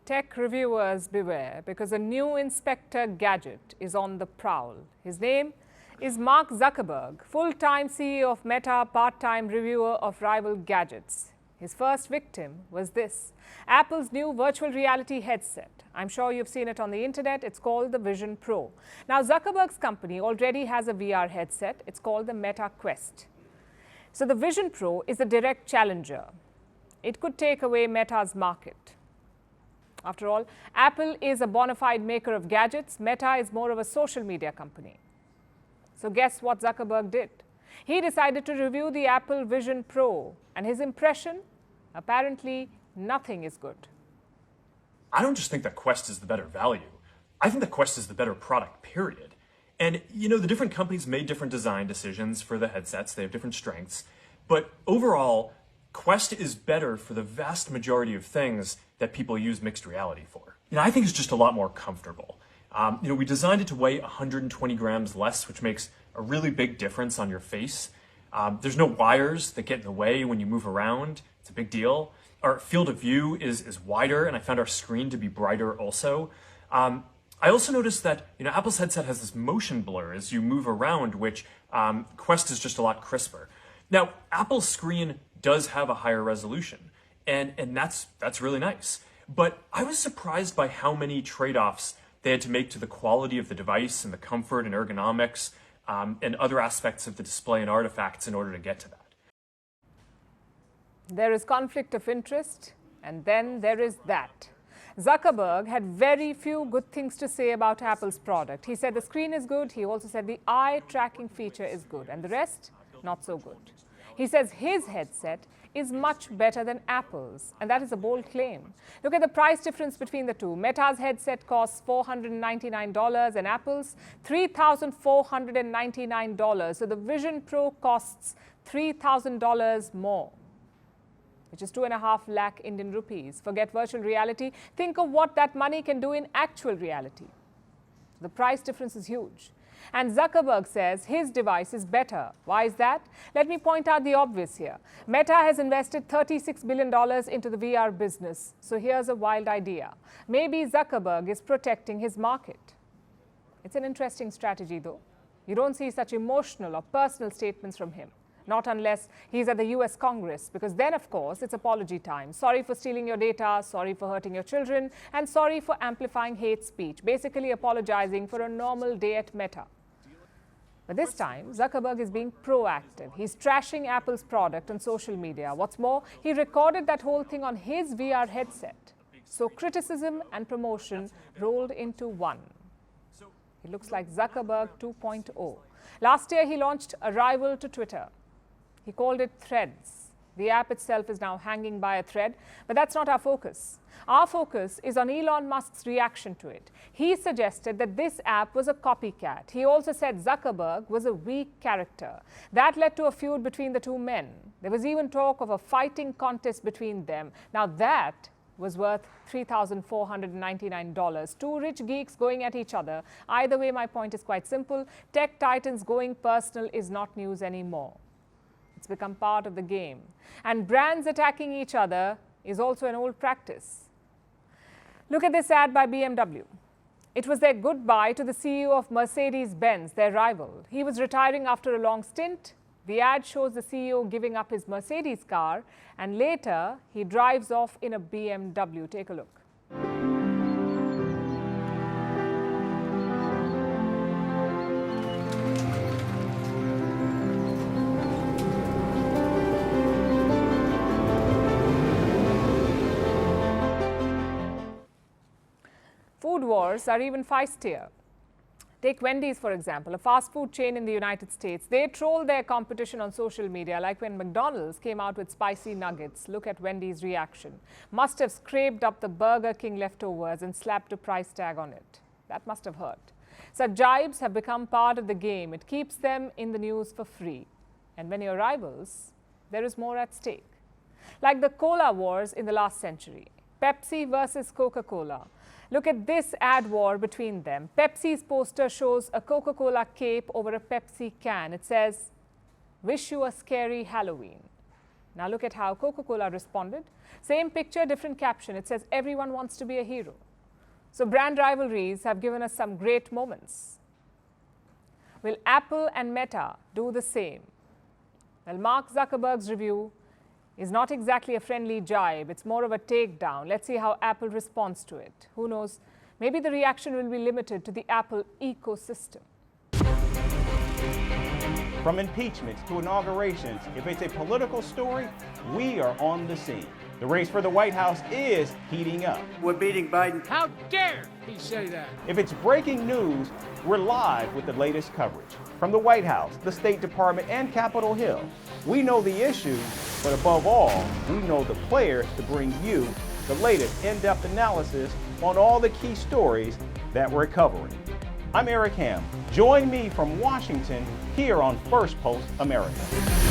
Tech reviewers beware, because a new Inspector Gadget is on the prowl. His name is Mark Zuckerberg, full-time CEO of Meta, part-time reviewer of rival gadgets. His first victim was this, Apple's new virtual reality headset. I'm sure you've seen it on the internet. It's called the Vision Pro. Now, Zuckerberg's company already has a VR headset. It's called the Meta Quest. So the Vision Pro is a direct challenger. It could take away Meta's market. After all, Apple is a bona fide maker of gadgets. Meta is more of a social media company. So guess what Zuckerberg did? He decided to review the Apple Vision Pro, and his impression? Apparently, nothing is good. I don't just think that Quest is the better value. I think that Quest is the better product, period. And, the different companies made different design decisions for the headsets. They have different strengths. But overall, Quest is better for the vast majority of things that people use mixed reality for. I think it's just a lot more comfortable. We designed it to weigh 120 grams less, which makes a really big difference on your face. There's no wires that get in the way when you move around. It's a big deal. Our field of view is wider, and I found our screen to be brighter also. I also noticed that Apple's headset has this motion blur as you move around, which Quest is just a lot crisper. Now, Apple's screen does have a higher resolution, and that's really nice. But I was surprised by how many trade-offs they had to make to the quality of the device and the comfort and ergonomics and other aspects of the display and artifacts in order to get to that. There is conflict of interest, and then there is that. Zuckerberg had very few good things to say about Apple's product. He said the screen is good. He also said the eye tracking feature is good, and the rest, not so good. He says his headset is much better than Apple's, and that is a bold claim. Look at the price difference between the two. Meta's headset costs $499 and Apple's $3,499. So the Vision Pro costs $3,000 more, which is 2.5 lakh Indian rupees. Forget virtual reality. Think of what that money can do in actual reality. The price difference is huge. And Zuckerberg says his device is better. Why is that? Let me point out the obvious here. Meta has invested $36 billion into the VR business. So here's a wild idea. Maybe Zuckerberg is protecting his market. It's an interesting strategy, though. You don't see such emotional or personal statements from him. Not unless he's at the US Congress, because then, of course, it's apology time. Sorry for stealing your data, sorry for hurting your children, and sorry for amplifying hate speech. Basically apologizing for a normal day at Meta. But this time, Zuckerberg is being proactive. He's trashing Apple's product on social media. What's more, he recorded that whole thing on his VR headset. So criticism and promotion rolled into one. It looks like Zuckerberg 2.0. Last year, he launched a rival to Twitter. He called it Threads. The app itself is now hanging by a thread, but that's not our focus. Our focus is on Elon Musk's reaction to it. He suggested that this app was a copycat. He also said Zuckerberg was a weak character. That led to a feud between the two men. There was even talk of a fighting contest between them. Now that was worth $3,499. Two rich geeks going at each other. Either way, my point is quite simple. Tech titans going personal is not news anymore. It's become part of the game. And brands attacking each other is also an old practice. Look at this ad by BMW. It was their goodbye to the CEO of Mercedes-Benz, their rival. He was retiring after a long stint. The ad shows the CEO giving up his Mercedes car, and later he drives off in a BMW. Take a look. Food wars are even feistier. Take Wendy's, for example, a fast food chain in the United States. They troll their competition on social media, like when McDonald's came out with spicy nuggets. Look at Wendy's reaction. Must have scraped up the Burger King leftovers and slapped a price tag on it. That must have hurt. Such jibes have become part of the game. It keeps them in the news for free. And when you're rivals, there is more at stake. Like the cola wars in the last century. Pepsi versus Coca-Cola. Look at this ad war between them. Pepsi's poster shows a Coca-Cola cape over a Pepsi can. It says, "Wish you a scary Halloween." Now look at how Coca-Cola responded. Same picture, different caption. It says, everyone wants to be a hero. So brand rivalries have given us some great moments. Will Apple and Meta do the same? Well, Mark Zuckerberg's review is not exactly a friendly jibe. It's more of a takedown. Let's see how Apple responds to it. Who knows? Maybe the reaction will be limited to the Apple ecosystem. From impeachments to inaugurations, if it's a political story, we are on the scene. The race for the White House is heating up. We're beating Biden. How dare he say that? If it's breaking news, we're live with the latest coverage. From the White House, the State Department, and Capitol Hill, we know the issues, but above all, we know the players to bring you the latest in-depth analysis on all the key stories that we're covering. I'm Eric Ham. Join me from Washington here on Firstpost America.